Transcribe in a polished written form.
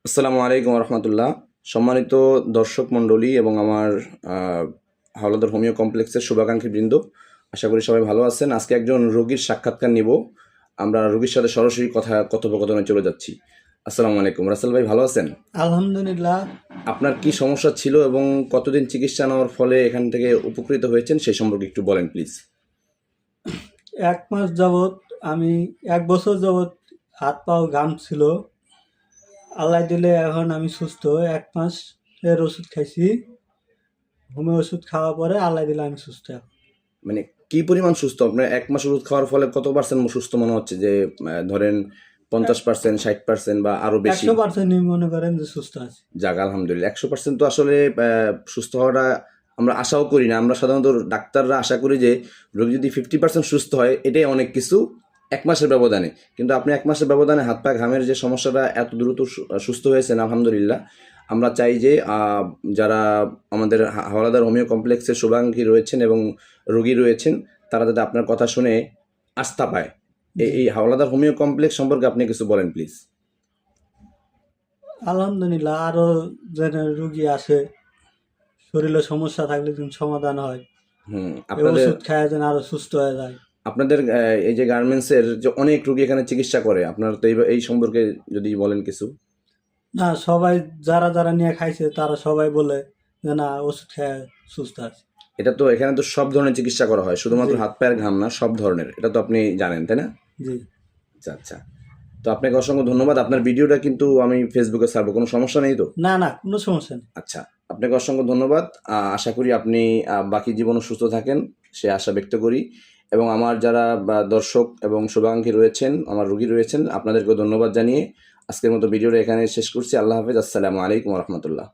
আসসালামু আলাইকুম রহমতুল্লাহ। সম্মানিত দর্শক মণ্ডলী এবং আমার হাওলাদার হোমিও কমপ্লেক্সের শুভাকাঙ্ক্ষী বৃন্দ, আশা করি সবাই ভালো আছেন। আজকে একজন রোগীর সাক্ষাৎকার নিব। আমরা রোগীর সাথে সরাসরি কথোপকথনে চলে যাচ্ছি। আসসালামু আলাইকুম, রাসেল ভাই ভালো আছেন? আলহামদুলিল্লাহ। আপনার কি সমস্যা ছিল এবং কতদিন চিকিৎসা নেওয়ার ফলে এখান থেকে উপকৃত হয়েছেন সেই সম্পর্কে একটু বলেন প্লিজ। 1 মাস যাবৎ আমি 1 বছর যাবৎ হাত পাও ঘাম ছিল। আল্লাহ দিলে এখন আমি সুস্থ। 1 মাসের ওষুধ খাইছি। হোমিও ওষুধ খাওয়ার পরে আল্লাহ দিলে আমি সুস্থ এখন। মানে কি পরিমাণ সুস্থ? আপনার 1 মাস ওষুধ খাওয়ার ফলে কত পার্সেন্ট সুস্থ মনে হচ্ছে? যে ধরেন 50%, 60% বা আরো বেশি? 100% মনে করেন যে সুস্থ আছি। যাক আলহামদুলিল্লাহ। 100% তো আসলে সুস্থ হওয়াটা আমরা আশাও করি না। আমরা সাধারণত ডাক্তাররা আশা করি যে রোগী যদি 50% সুস্থ হয় এটাই অনেক কিছু 1 মাসের ব্যবধানে। কিন্তু আপনি 1 মাসের ব্যবধানে হাত পা ঘামের যে সমস্যাটা এত দ্রুত সুস্থ হয়েছেন আলহামদুলিল্লাহ। আমরা চাই যে যারা আমাদের হাওলাদার হোমিও কমপ্লেক্সের শুভাকাঙ্ক্ষী রয়েছেন এবং রোগী রয়েছেন তারা যাতে আপনার কথা শুনে আস্থা পায়। এই হাওলাদার হোমিও কমপ্লেক্স সম্পর্কে আপনি কিছু বলেন প্লিজ। আলহামদুলিল্লাহ, আরো যেন রুগী আসে, শরীরে সমস্যা থাকলে যেন সমাধান হয়। এই আপনাদের ওষুধ খায় যেন আরো সুস্থ হয়ে যায়। আপনাদের এই যে গার্মেন্টসের যে অনেক রোগী এখানে চিকিৎসা করে, আপনার তো এই সম্পর্কে যদি বলেন কিছু। না, সবাই যারা নিয়ে খাইছে তারা সবাই বলে যে না, ওষুধ খেয়ে সুস্থ আছে। এটা তো এখানে তো সব ধরনের চিকিৎসা করা হয়, শুধুমাত্র জি। হাত পায়ের ঘাম না, সব ধরনের। এটা তো আপনি জানেন তাই না? জি। আচ্ছা আচ্ছা। তো আপনাকে অসংখ্য ধন্যবাদ। আপনার ভিডিওটা কিন্তু আমি ফেসবুকে ছাড়বো, কোনো সমস্যা নেই তো? না, কোনো সমস্যা নেই। আচ্ছা, আপনাকে অসংখ্য ধন্যবাদ। আশা করি আপনি বাকি জীবনও সুস্থ থাকেন, সে আশা ব্যক্ত করি। এবং আমার যারা দর্শক এবং শুভাকাঙ্ক্ষী রয়েছেন, আমার রোগী রয়েছেন, আপনাদেরকেও ধন্যবাদ জানিয়ে আজকের মতো ভিডিওটা এখানে শেষ করছি। আল্লাহ হাফেজ। আসসালামু আলাইকুম রহমতুল্লাহ।